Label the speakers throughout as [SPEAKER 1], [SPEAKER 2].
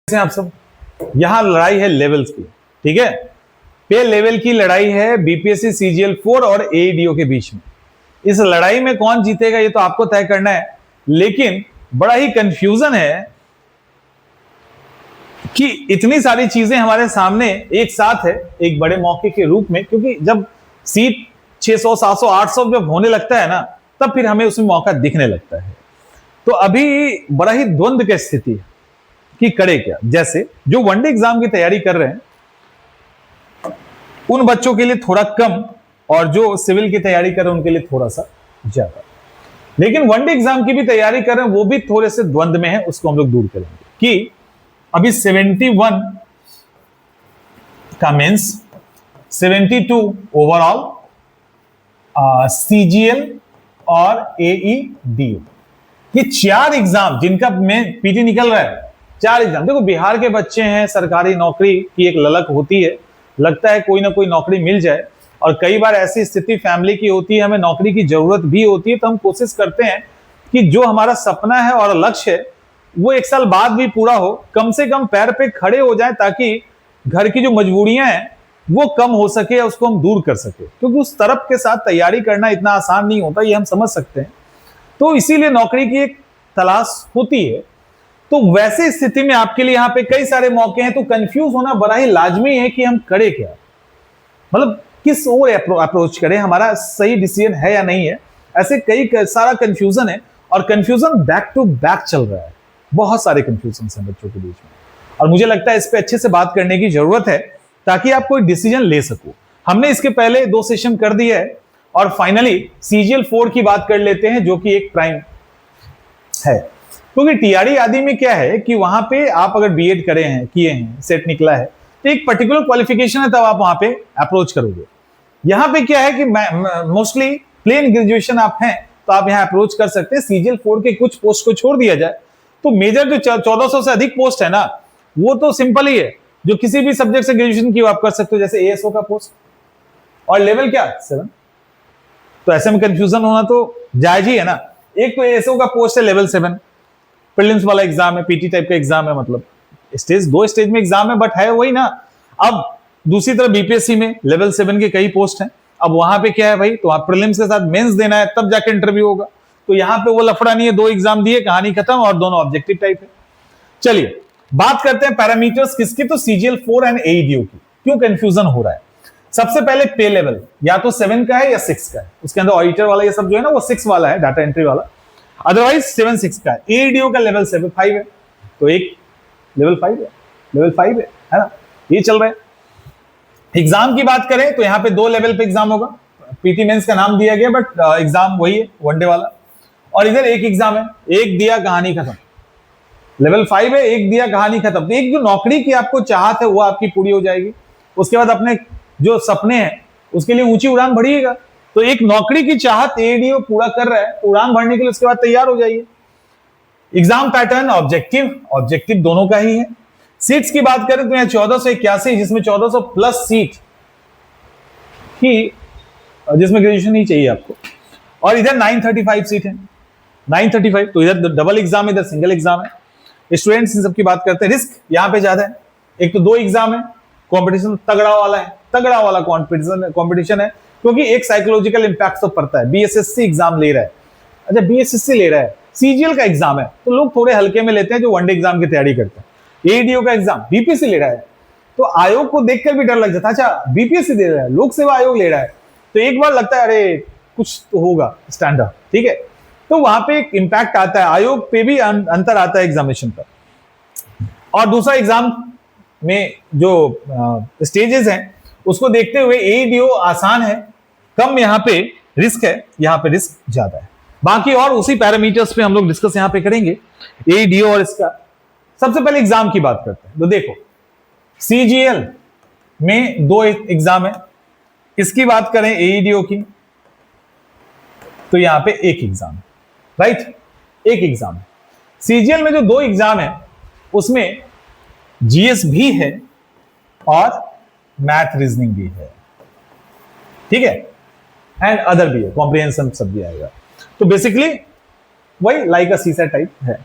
[SPEAKER 1] आप सब, यहां लड़ाई है लेवल्स की, ठीक है। पे लेवल की लड़ाई है बीपीएससी सीजीएल 4 और एईडीओ के बीच में। इस लड़ाई में कौन जीतेगा ये तो आपको तय करना है, लेकिन बड़ा ही कंफ्यूजन है कि इतनी सारी चीजें हमारे सामने एक साथ है एक बड़े मौके के रूप में, क्योंकि जब सीट 600, 700, 800 जब होने लगता है ना, तब फिर हमें उसमें मौका दिखने लगता है। तो अभी बड़ा ही द्वंद्व की स्थिति है कि करे क्या। जैसे जो वनडे एग्जाम की तैयारी कर रहे हैं उन बच्चों के लिए थोड़ा कम, और जो सिविल की तैयारी कर रहे हैं उनके लिए थोड़ा सा ज्यादा। लेकिन वनडे एग्जाम की भी तैयारी कर रहे हैं वो भी थोड़े से द्वंद्व में है, उसको हम लोग दूर करेंगे कि अभी 71 का मेंस, 72 ओवरऑल, सीजीएल और एईडीओ, ये 4 एग्जाम जिनका में पीटी निकल रहा है। 4 एग्जाम। देखो बिहार के बच्चे हैं, सरकारी नौकरी की एक ललक होती है, लगता है कोई ना कोई नौकरी मिल जाए, और कई बार ऐसी स्थिति फैमिली की होती है, हमें नौकरी की जरूरत भी होती है, तो हम कोशिश करते हैं कि जो हमारा सपना है और लक्ष्य है वो 1 साल बाद भी पूरा हो, कम से कम पैर पे खड़े हो जाए, ताकि घर की जो मजबूरियां हैं वो कम हो सके, उसको हम दूर कर सके। क्योंकि उस तरफ के साथ तैयारी करना इतना आसान नहीं होता, ये हम समझ सकते हैं। तो इसीलिए नौकरी की एक तलाश होती है। तो वैसे स्थिति में आपके लिए यहाँ पे कई सारे मौके हैं, तो कंफ्यूज होना बड़ा ही लाजमी है कि हम करें क्या, मतलब किस ओर अप्रोच करें, हमारा सही डिसीजन है या नहीं है। ऐसे कई सारा कंफ्यूजन है, और कंफ्यूजन बैक टू बैक चल रहा है, बहुत सारे कंफ्यूजन हैं बच्चों के बीच में, और मुझे लगता है इस पे अच्छे से बात करने की जरूरत है ताकि आप कोई डिसीजन ले सको। हमने इसके पहले 2 सेशन कर दिए है, और फाइनली सीजीएल 4 की बात कर लेते हैं, जो कि एक प्राइम है। क्योंकि टीआरडी आदि में क्या है कि वहां पे आप अगर बीएड करे हैं, किए हैं, सेट निकला है, तो एक पर्टिकुलर क्वालिफिकेशन है, तब आप वहां पे अप्रोच करोगे। यहां पे क्या है कि मोस्टली प्लेन ग्रेजुएशन आप हैं, तो आप यहां अप्रोच कर सकते हैं। सीजीएल 4 के कुछ पोस्ट को छोड़ दिया जाए तो मेजर जो 1400 से अधिक पोस्ट है ना, वो तो सिंपल ही है, जो किसी भी सब्जेक्ट से ग्रेजुएशन की आप कर सकते हो, जैसे एएसओ का पोस्ट, और लेवल क्या 7। तो ऐसे में कंफ्यूजन होना तो जायज ही है ना। एक तो एएसओ का पोस्ट है लेवल 7, प्रीलिम्स वाला एग्जाम है, पीटी टाइप का एग्जाम है, मतलब स्टेज 2 स्टेज में एग्जाम है, बट है वही ना। अब दूसरी तरफ बीपीएससी में लेवल 7 के कई पोस्ट हैं। अब वहां पे क्या है भाई, तो आप प्रीलिम्स के साथ मेंस देना है, तब जाके इंटरव्यू होगा। तो यहाँ पे वो लफड़ा नहीं है, 2 एग्जाम दिए, कहानी खत्म, और दोनों ऑब्जेक्टिव टाइप है। चलिए बात करते हैं पैरामीटर्स किसके, तो सीजीएल 4 एंड एईडीओ की। क्यों कंफ्यूजन हो रहा है? सबसे पहले पे लेवल या तो 7 का है या 6 का है। उसके अंदर ऑडिटर वाला ये सब जो है ना, वो 6 वाला है, डाटा एंट्री वाला, अदरवाइज 7, 6 का है। एईडीओ का लेवल 7, 5 है, तो एक लेवल 5 है, लेवल 5 है ना, ये चल रहा है। एग्जाम की बात करें तो यहाँ पे 2 लेवल पे एग्जाम होगा, पीटी मेंस का नाम दिया गया, बट एग्जाम वही है, वनडे वाला। और इधर एक एग्जाम है, एक दिया कहानी खत्म, लेवल 5 है, एक दिया कहानी खत्म। तो एक जो नौकरी की आपको चाहत है वो आपकी पूरी हो जाएगी, उसके बाद अपने जो सपने हैं उसके लिए ऊंची उड़ान भरिएगा। तो एक नौकरी की चाहत एईडीओ पूरा कर रहा है, तो उड़ान भरने के लिए उसके बाद तैयार हो जाइए। एग्जाम पैटर्न ऑब्जेक्टिव दोनों का ही है। सीट्स की बात करें तो यहाँ 1481, जिसमें 1400 प्लस सीट की, जिसमें ग्रेजुएशन नहीं चाहिए आपको, और इधर 935 सीट है, 935। तो इधर डबल एग्जाम, इधर सिंगल एग्जाम है। स्टूडेंट्स इन सब की बात करते हैं, रिस्क यहाँ पे ज्यादा है। एक तो 2 एग्जाम है, कंपटीशन तगड़ा वाला है, तगड़ा वाला कंपटीशन है, क्योंकि एक साइकोलॉजिकल इंपैक्ट तो पड़ता है। बीएसएससी एग्जाम ले रहा है, अच्छा बीएसएससी ले रहा है, सीजीएल का एग्जाम है, तो लोग थोड़े हल्के में लेते हैं जो वनडे एग्जाम की तैयारी करते हैं। एईडीओ का एग्जाम बीपीएससी ले रहा है, तो आयोग को देखकर भी डर लग जाता है, अच्छा बीपीएससी दे रहा है, लोक सेवा आयोग ले रहा है, तो एक बार लगता है अरे कुछ तो होगा स्टैंडर्ड, ठीक है। तो वहां पे एक इंपैक्ट आता है, आयोग पे भी अंतर आता है एग्जामिनेशन पर। और दूसरा एग्जाम में जो स्टेजेस हैं उसको देखते हुए एईडीओ आसान है, कम यहाँ पे रिस्क है, यहाँ पे रिस्क ज्यादा है। बाकी और उसी पैरामीटर्स पे हम लोग डिस्कस यहाँ पे करेंगे, एईडीओ और इसका। सबसे पहले एग्जाम की बात करते हैं, तो देखो सीजीएल में 2 एग्जाम है, इसकी बात करें एईडीओ की तो यहाँ पे 1 एग्जाम है, राइट, 1 एग्जाम है। सीजीएल में जो 2 एग्जाम है उसमें जीएस भी है और मैथ रीजनिंग भी है, ठीक है, एंड अदर भी है, कॉम्प्रिहेंशन सब भी आएगा। तो बेसिकली वही लाइक अ सीसा टाइप है।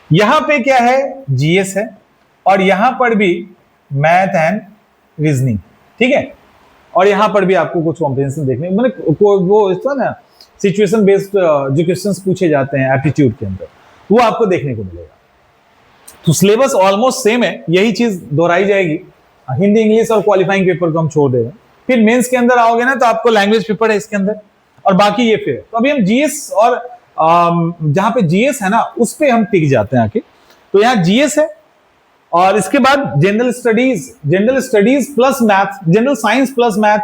[SPEAKER 1] यहां पे क्या है, जीएस है और यहां पर भी मैथ एंड रीजनिंग, ठीक है। और यहां पर भी आपको कुछ कॉम्प्रिहेंशन देखने वो इस तरह ना सिचुएशन बेस्ड जो क्वेश्चंस पूछे जाते हैं एप्टीट्यूड के अंदर, वो आपको देखने को मिलेगा। तो सिलेबस ऑलमोस्ट सेम है, यही चीज दोहराई जाएगी। हिंदी इंग्लिश और क्वालिफाइंग पेपर को हम छोड़ देंगे, फिर मेंस के अंदर आओगे ना तो आपको लैंग्वेज पेपर है इसके अंदर, और बाकी ये फिर। तो अभी हम जीएस और जहां पे जीएस है ना उस पे हम टिक जाते हैं आके। तो यहाँ जीएस है और इसके बाद general studies plus math, general science plus math,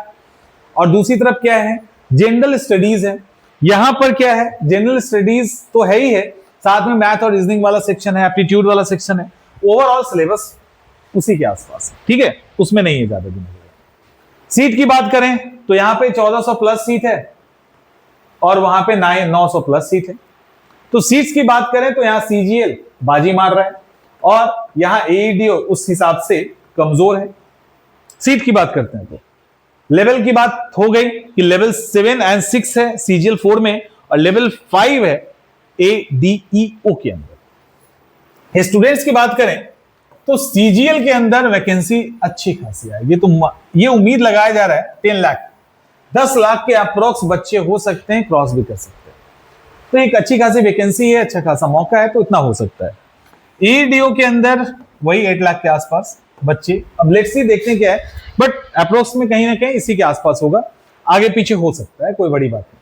[SPEAKER 1] और दूसरी तरफ क्या है, जनरल स्टडीज है। यहां पर क्या है, जनरल स्टडीज तो है ही है, साथ में मैथ और रीजनिंग वाला सेक्शन है, एप्टीट्यूड वाला सेक्शन है। ओवरऑल सिलेबस उसी के आसपास है, ठीक है, उसमें नहीं है ज्यादा दिन। सीट की बात करें तो यहां पे 1400 प्लस सीट है और वहां पे 900 प्लस सीट है। तो सीट्स की बात करें तो यहां सीजीएल बाजी मार रहा है और यहां एईडीओ उस हिसाब से कमजोर है। सीट की बात करते हैं तो लेवल की बात हो गई कि लेवल 7 एंड 6 है सीजीएल 4 में, और लेवल 5 है एडीईओ के अंदर। स्टूडेंट्स की बात करें तो सीजीएल के अंदर वैकेंसी अच्छी खासी आएगी, तो ये उम्मीद लगाया जा रहा है 10 लाख 10 लाख के अप्रोक्स बच्चे हो सकते हैं, क्रॉस भी कर सकते हैं। तो एक अच्छी खासी वैकेंसी है, अच्छा खासा मौका है, तो इतना हो सकता है। ईडीओ के अंदर वही 8 लाख के आसपास बच्चे, अब लेट्स सी देखते हैं क्या है, बट अप्रोक्स में कहीं ना कहीं इसी के आसपास होगा, आगे पीछे हो सकता है, कोई बड़ी बात नहीं।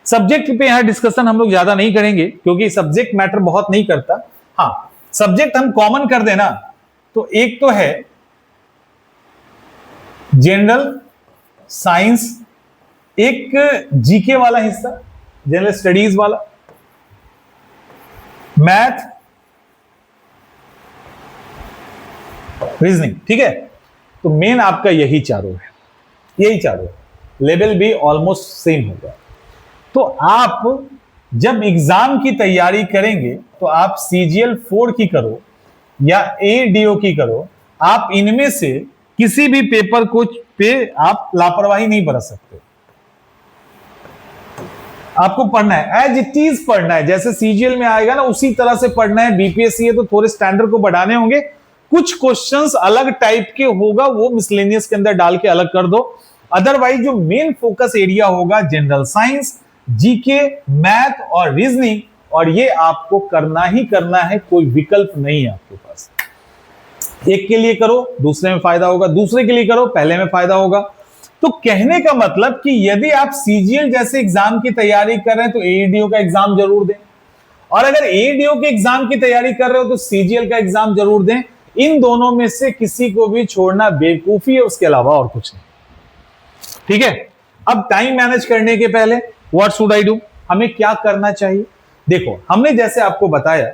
[SPEAKER 1] सब्जेक्ट पे यहां डिस्कशन हम लोग ज्यादा नहीं करेंगे क्योंकि सब्जेक्ट मैटर बहुत नहीं करता। हाँ, सब्जेक्ट हम कॉमन कर देना तो एक तो है जनरल साइंस, एक जीके वाला हिस्सा, जनरल स्टडीज वाला, मैथ, रीजनिंग, ठीक है। तो मेन आपका यही चारों है, यही चारों है। लेवल भी ऑलमोस्ट सेम होगा। तो आप जब एग्जाम की तैयारी करेंगे तो आप सीजीएल 4 की करो या एडीओ की करो, आप इनमें से किसी भी पेपर को पे आप लापरवाही नहीं बरत सकते। आपको पढ़ना है, एज इट इज पढ़ना है, जैसे सीजीएल में आएगा ना उसी तरह से पढ़ना है। बीपीएससी है तो थोड़े स्टैंडर्ड को बढ़ाने होंगे, कुछ क्वेश्चंस अलग टाइप के होगा, वो मिसलेनियस के अंदर डाल के अलग कर दो। अदरवाइज जो मेन फोकस एरिया होगा जनरल साइंस, जीके, मैथ और रीजनिंग, और ये आपको करना ही करना है, कोई विकल्प नहीं है आपके पास। एक के लिए करो दूसरे में फायदा होगा, दूसरे के लिए करो पहले में फायदा होगा। तो कहने का मतलब कि यदि आप सीजीएल जैसे एग्जाम की तैयारी कर रहे हैं तो एडीओ का एग्जाम जरूर दें, और अगर एडीओ के एग्जाम की तैयारी कर रहे हो तो सीजीएल का एग्जाम जरूर दें। इन दोनों में से किसी को भी छोड़ना बेवकूफी है, उसके अलावा और कुछ नहीं, ठीक है। अब टाइम मैनेज करने के पहले व्हाट शुड आई डू, हमें क्या करना चाहिए। देखो, हमने जैसे आपको बताया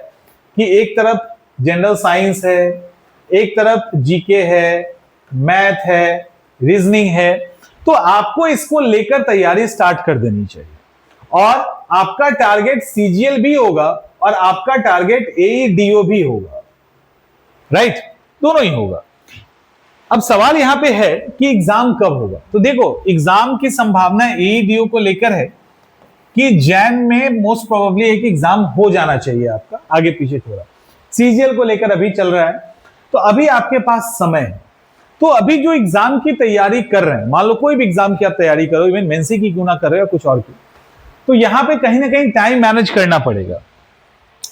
[SPEAKER 1] कि एक तरफ जनरल साइंस है, एक तरफ जीके है, मैथ है, रीजनिंग है, तो आपको इसको लेकर तैयारी स्टार्ट कर देनी चाहिए। और आपका टारगेट सीजीएल भी होगा और आपका टारगेट एईडीओ भी होगा, राइट, दोनों ही होगा। अब सवाल यहां पे है कि एग्जाम कब होगा। तो देखो, एग्जाम की संभावना एईडीओ को लेकर है कि जैन में मोस्ट प्रोबेबली एक एग्जाम हो जाना चाहिए आपका, आगे पीछे थोड़ा। सीजीएल को लेकर अभी चल रहा है, तो अभी आपके पास समय है। तो अभी जो एग्जाम की तैयारी कर रहे हैं, मान लो कोई भी एग्जाम की आप तैयारी करो, इवन मेंसी की क्यों ना कर रहे हो, कुछ और की, तो यहां पे कहीं ना कहीं टाइम मैनेज करना पड़ेगा।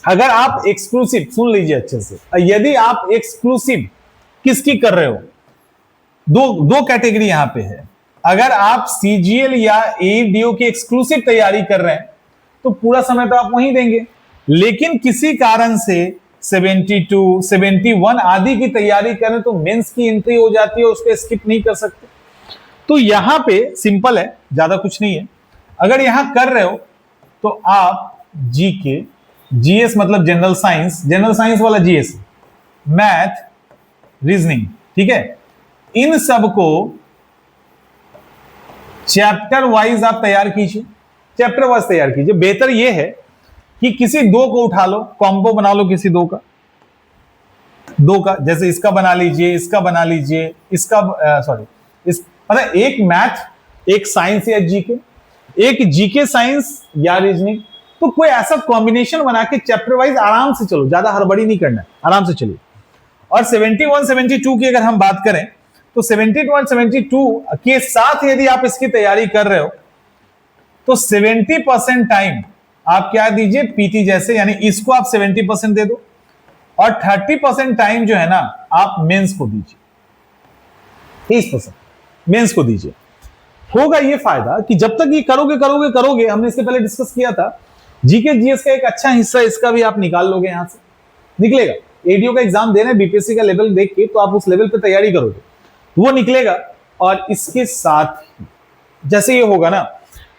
[SPEAKER 1] अगर आप एक्सक्लूसिव, सुन लीजिए अच्छे से, यदि आप एक्सक्लूसिव किसकी कर रहे हो, दो कैटेगरी यहां पे है। अगर आप सीजीएल या एईडीओ की एक्सक्लूसिव तैयारी कर रहे हैं तो पूरा समय तो आप वहीं देंगे, लेकिन किसी कारण से 72, 71 आदि की तैयारी करें तो मेंस की एंट्री हो जाती है, उसको स्किप नहीं कर सकते। तो यहां पे सिंपल है, ज्यादा कुछ नहीं है। अगर यहां कर रहे हो तो आप जीके, जीएस मतलब जनरल साइंस वाला जीएस, मैथ, रीजनिंग, ठीक है, इन सब को चैप्टर वाइज आप तैयार कीजिए, चैप्टर वाइज तैयार कीजिए। बेहतर यह है कि किसी दो को उठा लो, कॉम्बो बना लो किसी दो का, जैसे इसका बना लीजिए, इसका बना लीजिए, इसका मतलब एक मैथ, एक साइंस या जीके, एक जीके साइंस या रीजनिंग, तो कोई ऐसा कॉम्बिनेशन बना के चैप्टर वाइज आराम से चलो, ज्यादा हड़बड़ी नहीं करना है, आराम से चलिए। और 71 72 की अगर हम बात करें तो 71 72 के साथ यदि आप इसकी तैयारी कर रहे हो तो 70% टाइम आप क्या दीजिए पीटी जैसे, यानी इसको आप 70% दे दो और 30% टाइम जो है ना आप मेंस को दीजिए, 30% मेंस को दीजिए। होगा ये फायदा कि जब तक ये करोगे, हमने इसके पहले डिस्कस किया था, जीके जीएस का एक अच्छा हिस्सा इसका भी आप निकाल लोगे, यहां से निकलेगा। एडीओ का एग्जाम दे रहे हैं, बीपीएससी का लेवल देख के, तो आप उस लेवल पे तैयारी करोगे तो वो निकलेगा। और इसके साथ ही जैसे ये होगा ना,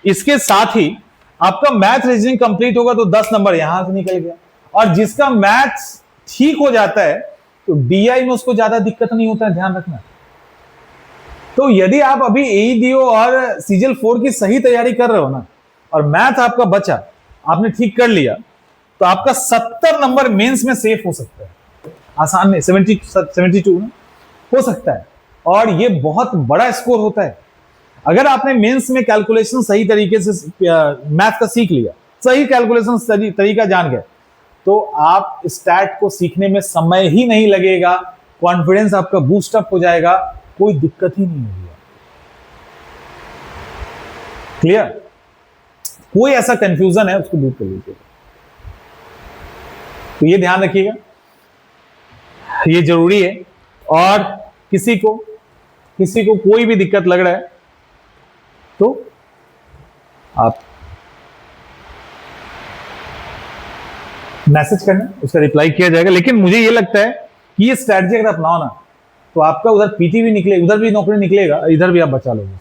[SPEAKER 1] इसके साथ ही आपका मैथ रीजनिंग कंप्लीट होगा तो 10 नंबर यहां से निकल गया। और जिसका मैथ्स ठीक हो जाता है तो डीआई में उसको ज्यादा दिक्कत नहीं होता है, ध्यान रखना। तो यदि आप अभी एईडीओ और सीजीएल 4 की सही तैयारी कर रहे हो ना, और मैथ आपका बचा, आपने ठीक कर लिया, तो आपका 70 नंबर मेंस में सेफ हो सकता है, आसान में 72 में हो सकता है। और ये बहुत बड़ा स्कोर होता है। अगर आपने मेंस में कैलकुलेशन सही तरीके से मैथ का सीख लिया, सही कैलकुलेशन तरीका जान गए, तो आप स्टैट को सीखने में समय ही नहीं लगेगा, कॉन्फिडेंस आपका बूस्ट अप हो जाएगा, कोई दिक्कत ही नहीं होगी। क्लियर? कोई ऐसा कंफ्यूजन है उसको दूर कर लीजिएगा। तो ये ध्यान रखिएगा, ये जरूरी है। और किसी को कोई भी दिक्कत लग रहा है तो आप मैसेज करना, उसका रिप्लाई किया जाएगा। लेकिन मुझे ये लगता है कि ये स्ट्रैटेजी अगर अपनाओ ना, तो आपका उधर पीटी भी निकले, उधर भी नौकरी निकलेगा, इधर भी आप बचा लोगे।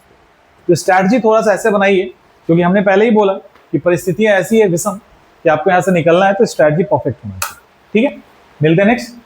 [SPEAKER 1] तो स्ट्रैटेजी थोड़ा सा ऐसे बनाइए, क्योंकि हमने पहले ही बोला कि परिस्थितियां ऐसी है विषम कि आपको यहां से निकलना है, तो स्ट्रैटेजी परफेक्ट होना चाहिए। ठीक है, मिलते हैं नेक्स्ट।